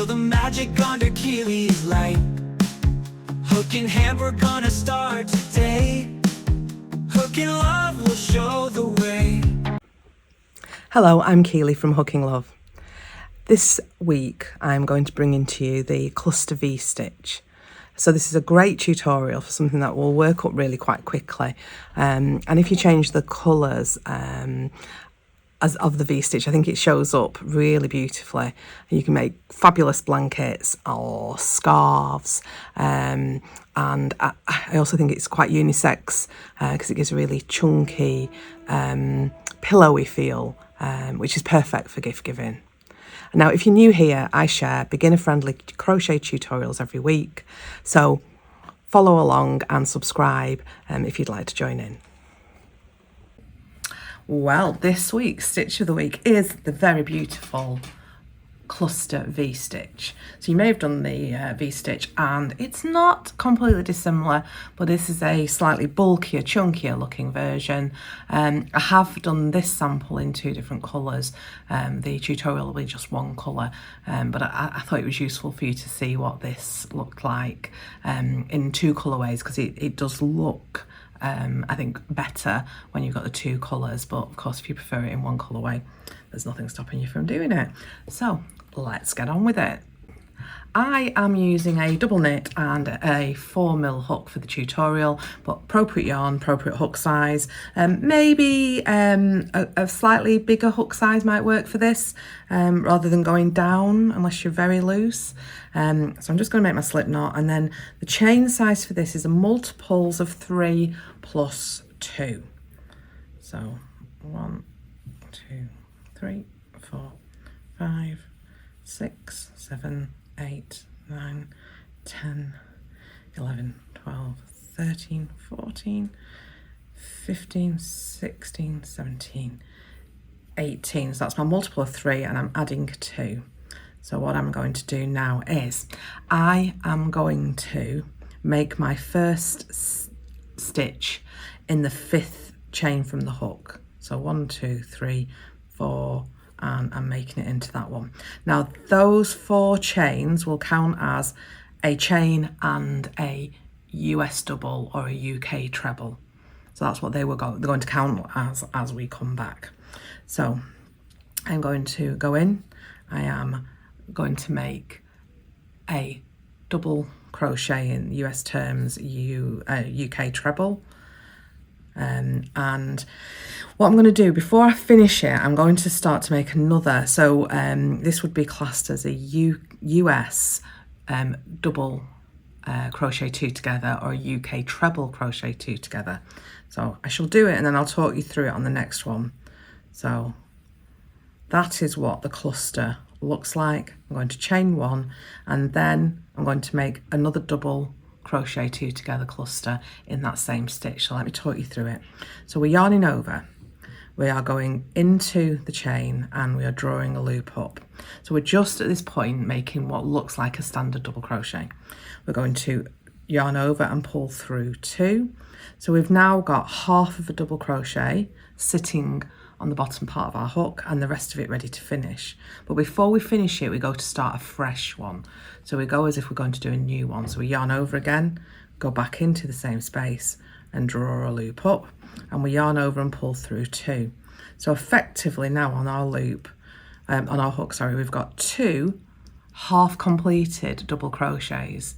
Feel the magic under Keely's light. Hook in hand, we're gonna start today. Hook in love will show the way. Hello, I'm Keely from Hooking Love. This week I'm going to bring into you the cluster V-stitch. So this is a great tutorial for something that will work up really quite quickly. And if you change the colours of the V-stitch, I think it shows up really beautifully. You can make fabulous blankets or scarves, and I also think it's quite unisex because it gives a really chunky, pillowy feel, which is perfect for gift giving. Now, if you're new here, I share beginner-friendly crochet tutorials every week, so follow along and subscribe if you'd like to join in. Well, this week's stitch of the week is the very beautiful cluster V-stitch. So you may have done the V-stitch and it's not completely dissimilar, but this is a slightly bulkier, chunkier looking version. I have done this sample in two different colours. The tutorial will be just one colour, but I thought it was useful for you to see what this looked like in two colourways, because it does look I think better when you've got the two colours, but of course if you prefer it in one colourway, there's nothing stopping you from doing it. So let's get on with it. I am using a double knit and a 4mm hook for the tutorial, but appropriate yarn, appropriate hook size. Maybe a slightly bigger hook size might work for this, rather than going down unless you're very loose. So I'm just going to make my slip knot, and then the chain size for this is a multiples of 3 plus 2. So 1, 2, 3, 4, 5, 6, 7, 8, 9, 10, 11, 12, 13, 14, 15, 16, 17, 18. So that's my multiple of 3, and I'm adding 2. So what I'm going to do now is I am going to make my first stitch in the 5th chain from the hook. So 1, 2, 3, 4, and I'm making it into that one. Now those 4 chains will count as a chain and a US double or a UK treble. So that's what they're going to count as we come back. So I'm going to go in. I am going to make a double crochet, in US terms, UK treble. And what I'm going to do before I finish it, I'm going to start to make another. So this would be classed as a US double crochet 2 together, or a UK treble crochet 2 together. So I shall do it and then I'll talk you through it on the next one. So that is what the cluster looks like. I'm going to chain 1 and then I'm going to make another double crochet 2 together cluster in that same stitch. So let me talk you through it. So we're yarning over, we are going into the chain, and we are drawing a loop up. So we're just at this point making what looks like a standard double crochet. We're going to yarn over and pull through 2. So we've now got half of a double crochet sitting on the bottom part of our hook and the rest of it ready to finish. But before we finish it, we go to start a fresh one. So we go as if we're going to do a new one. So we yarn over again, go back into the same space and draw a loop up, and we yarn over and pull through 2. So effectively now on our loop, on our hook, sorry, we've got 2 half completed double crochets.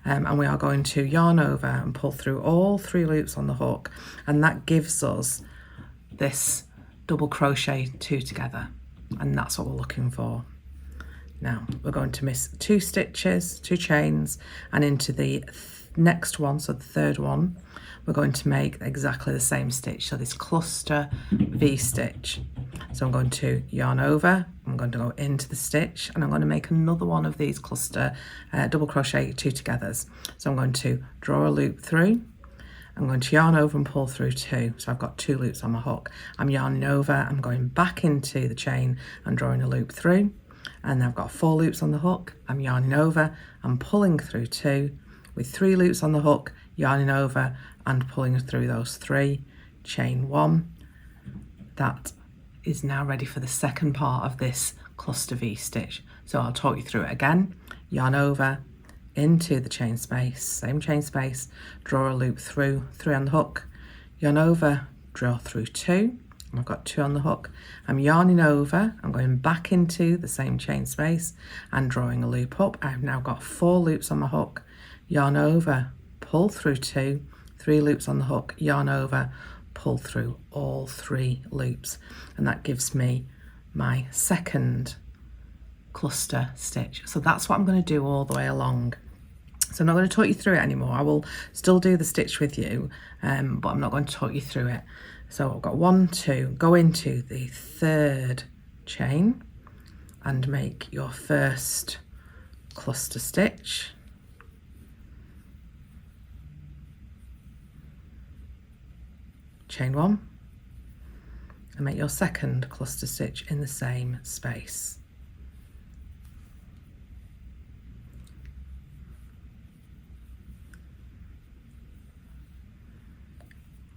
And we are going to yarn over and pull through all 3 loops on the hook, and that gives us this double crochet 2 together, and that's what we're looking for. Now we're going to miss 2 stitches, 2 chains, and into the next one, so the 3rd one, we're going to make exactly the same stitch, so this cluster V-stitch. So I'm going to yarn over, I'm going to go into the stitch, and I'm going to make another one of these cluster double crochet 2 togethers. So I'm going to draw a loop through, I'm going to yarn over and pull through 2. So I've got 2 loops on my hook. I'm yarning over, I'm going back into the chain and drawing a loop through. And I've got 4 loops on the hook. I'm yarning over, I'm pulling through 2 with 3 loops on the hook, yarning over and pulling through those 3, chain 1. That is now ready for the second part of this cluster V-stitch. So I'll talk you through it again. Yarn over into the chain space, same chain space, draw a loop through, 3 on the hook, yarn over, draw through 2, and I've got 2 on the hook. I'm yarning over, I'm going back into the same chain space and drawing a loop up. I've now got 4 loops on my hook, yarn over, pull through 2, 3 loops on the hook, yarn over, pull through all 3 loops, and that gives me my second cluster stitch. So that's what I'm going to do all the way along. So I'm not going to talk you through it anymore. I will still do the stitch with you, but I'm not going to talk you through it. So I've got 1, 2, go into the 3rd chain and make your first cluster stitch. Chain 1 and make your second cluster stitch in the same space.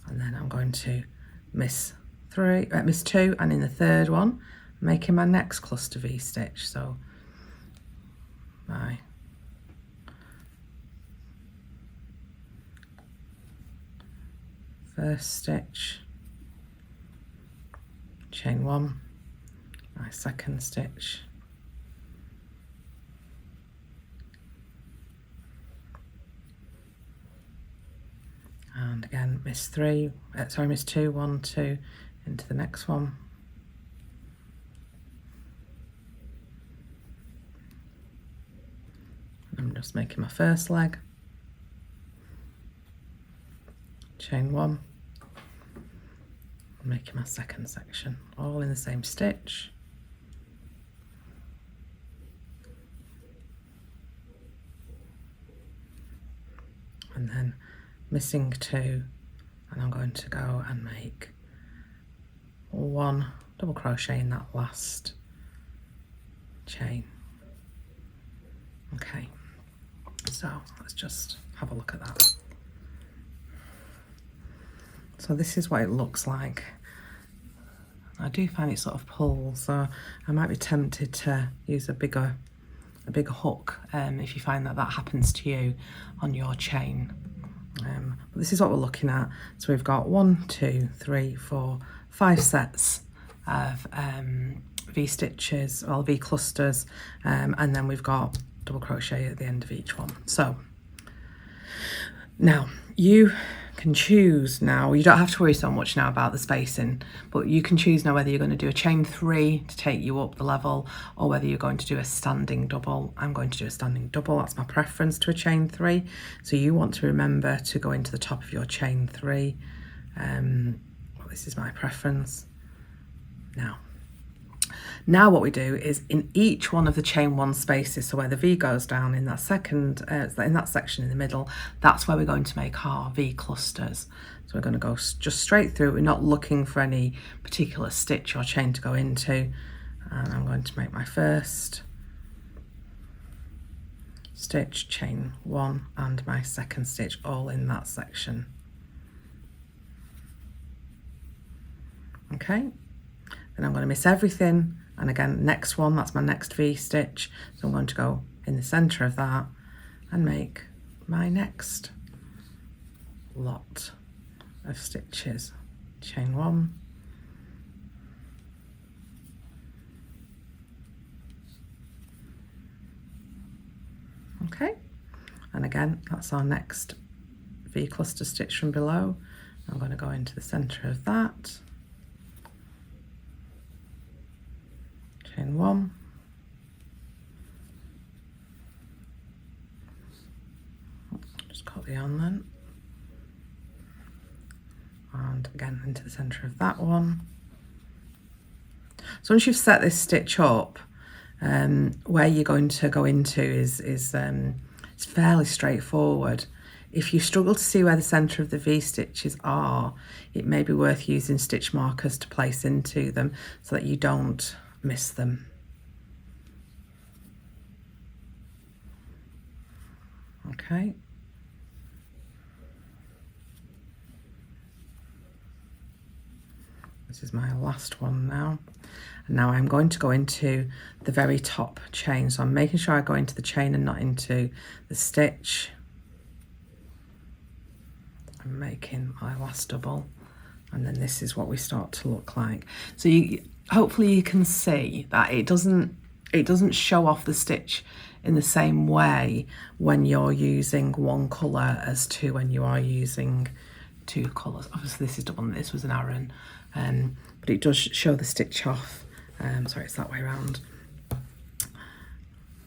And then I'm going to miss 2, and in the 3rd one making my next cluster V stitch. So my first stitch, chain 1, my second stitch, and again miss 2, 1, 2 into the next one, I'm just making my first leg, chain 1, making my second section, all in the same stitch, and then missing 2, and I'm going to go and make 1 double crochet in that last chain. Okay, so let's just have a look at that. So this is what it looks like. I do find it sort of pulls, so I might be tempted to use a bigger hook if you find that happens to you on your chain. But this is what we're looking at. So we've got 1, 2, 3, 4, 5 sets of V stitches, or V clusters, and then we've got double crochet at the end of each one. So now you can choose now, you don't have to worry so much now about the spacing, but you can choose now whether you're going to do a chain 3 to take you up the level or whether you're going to do a standing double. I'm going to do a standing double, that's my preference to a chain 3. So you want to remember to go into the top of your chain 3. Well, this is my preference. Now what we do is in each one of the chain 1 spaces, so where the V goes down in that second, in that section in the middle, that's where we're going to make our V clusters. So we're going to go just straight through. We're not looking for any particular stitch or chain to go into. And I'm going to make my first stitch, chain 1, and my second stitch all in that section. Okay, then I'm going to miss everything. And again, next one, that's my next V stitch. So I'm going to go in the center of that and make my next lot of stitches. Chain 1. Okay, and again, that's our next V cluster stitch from below. I'm going to go into the center of that. Chain 1, just cut the yarn then, and again into the center of that one. So once you've set this stitch up, where you're going to go into is it's fairly straightforward. If you struggle to see where the center of the V stitches are, it may be worth using stitch markers to place into them so that you don't miss them. Okay. This is my last one now. And now I'm going to go into the very top chain. So I'm making sure I go into the chain and not into the stitch. I'm making my last double. And then this is what we start to look like. So hopefully you can see that it doesn't show off the stitch in the same way when you're using one colour as to when you are using two colours. Obviously this is double and this was an Aran, but it does show the stitch off. Sorry, it's that way around.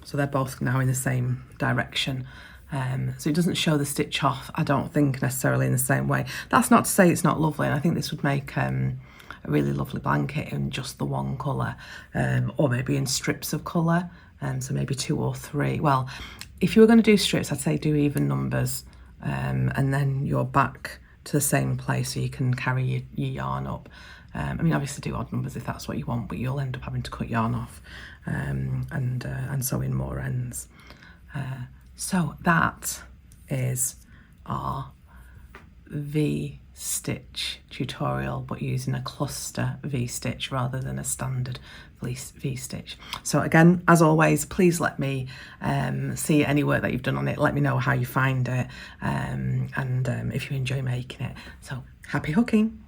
So they're both now in the same direction. So it doesn't show the stitch off, I don't think, necessarily in the same way. That's not to say it's not lovely, and I think this would make a really lovely blanket in just the one colour, or maybe in strips of colour, so maybe 2 or 3. Well, if you were going to do strips, I'd say do even numbers, and then you're back to the same place so you can carry your yarn up. I mean, obviously do odd numbers if that's what you want, but you'll end up having to cut yarn off and sew in more ends. So that is our V-stitch tutorial, but using a cluster V-stitch rather than a standard V-stitch. So again, as always, please let me see any work that you've done on it. Let me know how you find it, and if you enjoy making it. So happy hooking!